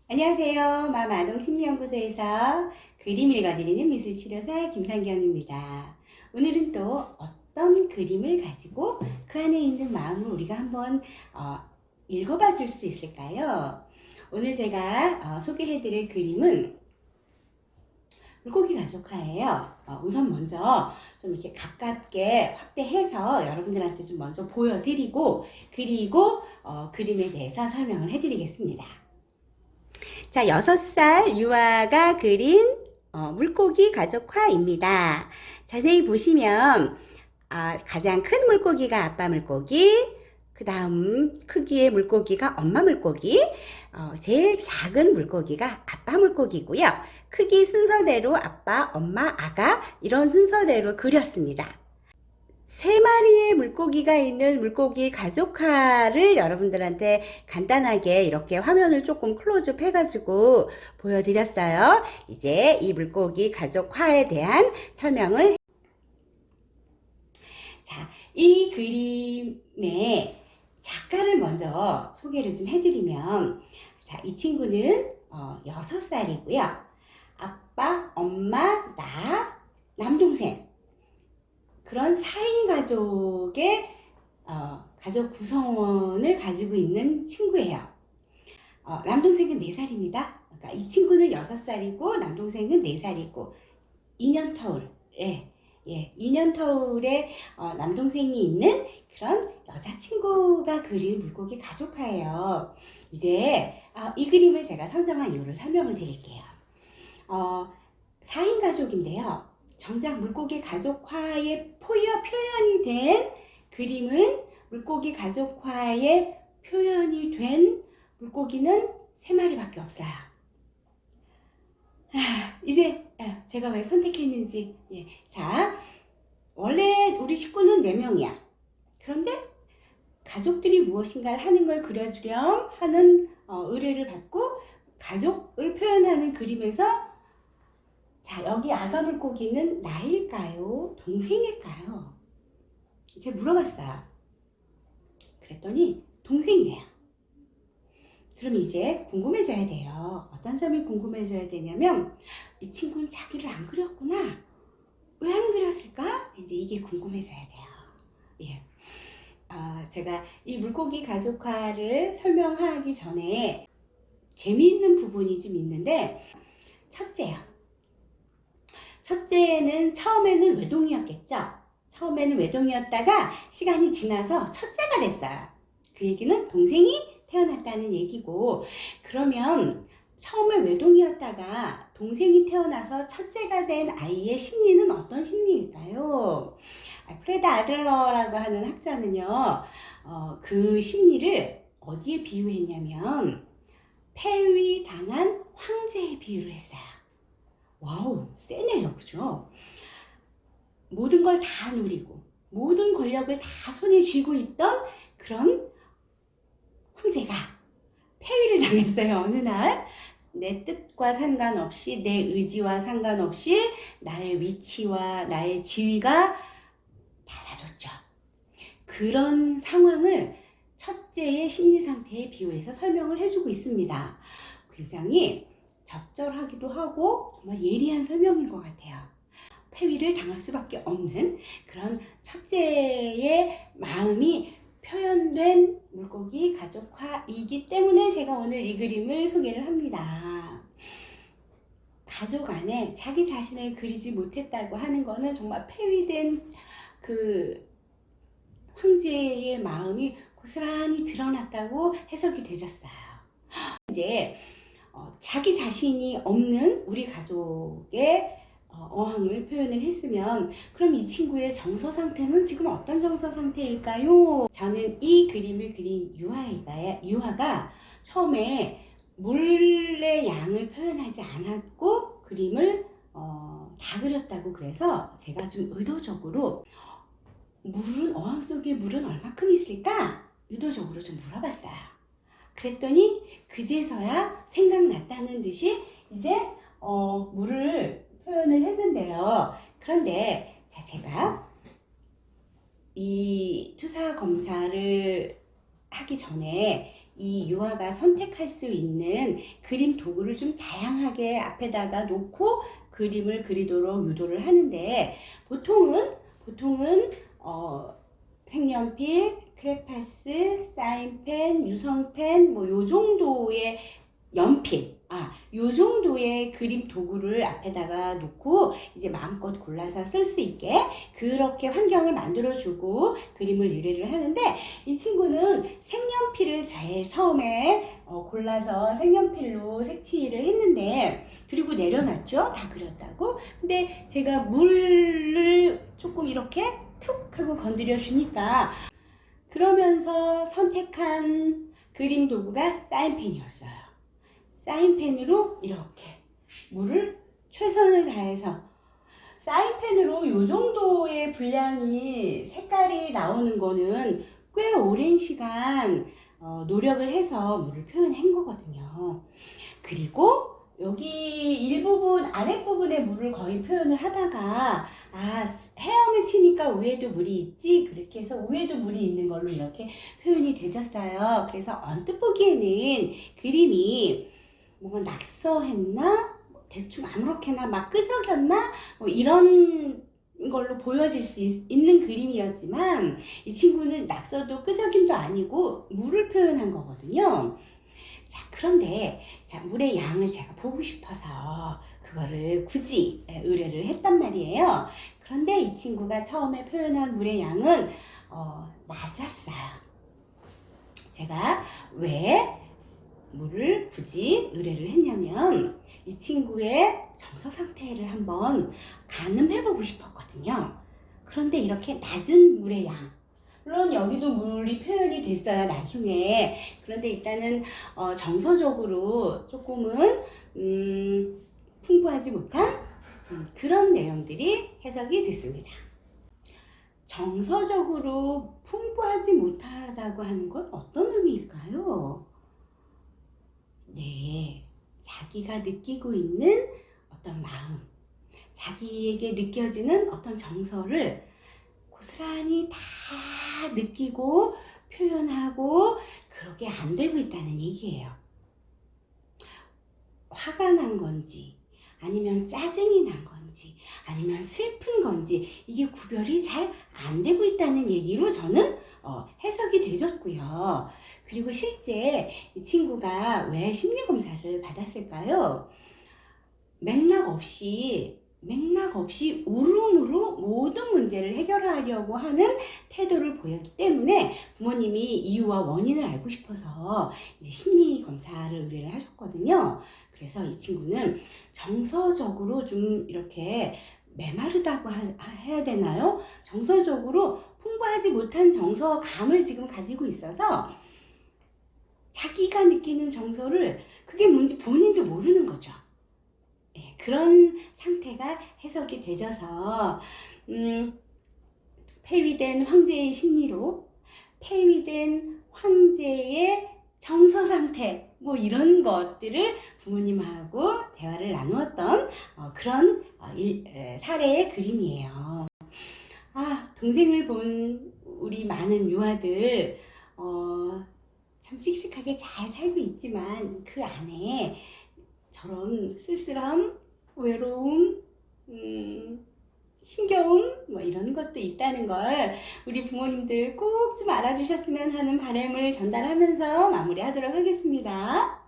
안녕하세요. 마마동심리연구소에서 그림 읽어드리는 미술치료사 김상경입니다. 오늘은 또 어떤 그림을 가지고 그 안에 있는 마음을 우리가 한번 읽어봐 줄 수 있을까요? 오늘 제가 소개해드릴 그림은 물고기 가족화예요. 우선 먼저 좀 이렇게 가깝게 확대해서 여러분들한테 좀 먼저 보여드리고 그리고 그림에 대해서 설명을 해드리겠습니다. 자, 6살 유아가 그린 물고기 가족화입니다. 자세히 보시면 가장 큰 물고기가 아빠 물고기, 그 다음 크기의 물고기가 엄마 물고기, 제일 작은 물고기가 아빠 물고기고요. 크기 순서대로 아빠, 엄마, 아가 이런 순서대로 그렸습니다. 3마리의 물고기가 있는 물고기 가족화를 여러분들한테 간단하게 이렇게 화면을 조금 클로즈업 해가지고 보여드렸어요. 이제 이 물고기 가족화에 대한 설명을 자, 이 그림의 작가를 먼저 소개를 좀 해드리면 자, 이 친구는 6살이고요. 아빠, 엄마, 나, 남동생 그런 4인 가족의 가족 구성원을 가지고 있는 친구예요. 남동생은 4살입니다. 그러니까 이 친구는 6살이고 남동생은 4살이고 2년 터울, 예, 2년 터울에 남동생이 있는 그런 여자친구가 그린 물고기 가족화예요. 이제 이 그림을 제가 선정한 이유를 설명을 드릴게요. 4인 가족인데요. 정작 물고기 가족화의 표현이 된 그림은 물고기 가족화의 표현이 된 물고기는 3마리밖에 없어요. 이제 제가 왜 선택했는지 자, 원래 우리 식구는 4명이야. 그런데 가족들이 무엇인가를 하는 걸 그려주렴 하는 의뢰를 받고 가족을 표현하는 그림에서 자, 여기 아가 물고기는 나일까요? 동생일까요? 제가 물어봤어요. 그랬더니 동생이래요. 그럼 이제 궁금해져야 돼요. 어떤 점이 궁금해져야 되냐면 이 친구는 자기를 안 그렸구나. 왜 안 그렸을까? 이제 이게 궁금해져야 돼요. 예. 제가 이 물고기 가족화를 설명하기 전에 재미있는 부분이 좀 있는데 첫째요. 첫째는 처음에는 외동이었겠죠. 처음에는 외동이었다가 시간이 지나서 첫째가 됐어요. 그 얘기는 동생이 태어났다는 얘기고, 그러면 처음에 외동이었다가 동생이 태어나서 첫째가 된 아이의 심리는 어떤 심리일까요? 프레드 아들러라고 하는 학자는요, 그 심리를 어디에 비유했냐면 폐위당한 황제에 비유를 했어요. 와우, 세네요. 그죠? 모든 걸 다 누리고 모든 권력을 다 손에 쥐고 있던 그런 황제가 폐위를 당했어요. 어느 날 내 뜻과 상관없이 내 의지와 상관없이 나의 위치와 나의 지위가 달라졌죠. 그런 상황을 첫째의 심리 상태에 비유해서 설명을 해주고 있습니다. 굉장히 적절하기도 하고 정말 예리한 설명인 것 같아요. 폐위를 당할 수밖에 없는 그런 첫째의 마음이 표현된 물고기 가족화이기 때문에 제가 오늘 이 그림을 소개를 합니다. 가족 안에 자기 자신을 그리지 못했다고 하는 거는 정말 폐위된 그 황제의 마음이 고스란히 드러났다고 해석이 되셨어요. 이제 자기 자신이 없는 우리 가족의 어항을 표현을 했으면 그럼 이 친구의 정서 상태는 지금 어떤 정서 상태일까요? 저는 이 그림을 그린 유아가 처음에 물의 양을 표현하지 않았고 그림을 다 그렸다고 그래서 제가 좀 의도적으로 어항 속에 물은 얼마큼 있을까? 의도적으로 좀 물어봤어요. 그랬더니 그제서야 생각났다는 듯이 이제 물을 표현을 했는데요. 그런데 제가 이 투사 검사를 하기 전에 이 유아가 선택할 수 있는 그림 도구를 좀 다양하게 앞에다가 놓고 그림을 그리도록 유도를 하는데, 보통은 색연필, 크레파스, 사인펜, 유성펜, 뭐 요 정도의 연필, 요 정도의 그림 도구를 앞에다가 놓고 이제 마음껏 골라서 쓸 수 있게 그렇게 환경을 만들어주고 그림을 의뢰를 하는데, 이 친구는 색연필을 제일 처음에 골라서 색연필로 색칠을 했는데, 그리고 내려놨죠. 다 그렸다고. 근데 제가 물을 조금 이렇게 툭 하고 건드려 주니까, 그러면서 선택한 그림 도구가 사인펜이었어요. 사인펜으로 이렇게 물을 최선을 다해서, 사인펜으로 이 정도의 분량이 색깔이 나오는 거는 꽤 오랜 시간 노력을 해서 물을 표현한 거거든요. 그리고 여기 일부분, 아랫부분에 물을 거의 표현을 하다가, 헤엄을 치니까 위에도 물이 있지, 그렇게 해서 위에도 물이 있는 걸로 이렇게 표현이 되졌어요. 그래서 언뜻 보기에는 그림이 뭔가 낙서했나? 대충 아무렇게나 막 끄적였나? 뭐 이런 걸로 보여질 수 있는 그림이었지만, 이 친구는 낙서도 끄적임도 아니고 물을 표현한 거거든요. 자, 그런데 물의 양을 제가 보고 싶어서 그거를 굳이 의뢰를 했단 말이에요. 그런데 이 친구가 처음에 표현한 물의 양은 낮았어요. 제가 왜 물을 굳이 의뢰를 했냐면, 이 친구의 정서 상태를 한번 가늠해보고 싶었거든요. 그런데 이렇게 낮은 물의 양, 물론 여기도 물이 표현이 됐어요, 나중에. 그런데 일단은 정서적으로 조금은 풍부하지 못한 그런 내용들이 해석이 됐습니다. 정서적으로 풍부하지 못하다고 하는 건 어떤 의미일까요? 네, 자기가 느끼고 있는 어떤 마음, 자기에게 느껴지는 어떤 정서를 고스란히 다 느끼고 표현하고 그렇게 안 되고 있다는 얘기예요. 화가 난 건지, 아니면 짜증이 난 건지, 아니면 슬픈 건지, 이게 구별이 잘 안 되고 있다는 얘기로 저는 해석이 되졌고요. 그리고 실제 이 친구가 왜 심리검사를 받았을까요? 맥락 없이 울음으로 모든 문제를 해결하려고 하는 태도를 보였기 때문에 부모님이 이유와 원인을 알고 싶어서 이제 심리 검사를 의뢰를 하셨거든요. 그래서 이 친구는 정서적으로 좀 이렇게 메마르다고 해야 되나요? 정서적으로 풍부하지 못한 정서감을 지금 가지고 있어서 자기가 느끼는 정서를 그게 뭔지 본인도 모르는 거죠. 그런 상태가 해석이 되져서 폐위된 황제의 심리로 폐위된 황제의 정서 상태, 뭐 이런 것들을 부모님하고 대화를 나누었던 그런 사례의 그림이에요. 동생을 본 우리 많은 유아들 참 씩씩하게 잘 살고 있지만 그 안에 저런 쓸쓸함, 외로움, 힘겨움, 뭐 이런 것도 있다는 걸 우리 부모님들 꼭 좀 알아주셨으면 하는 바람을 전달하면서 마무리하도록 하겠습니다.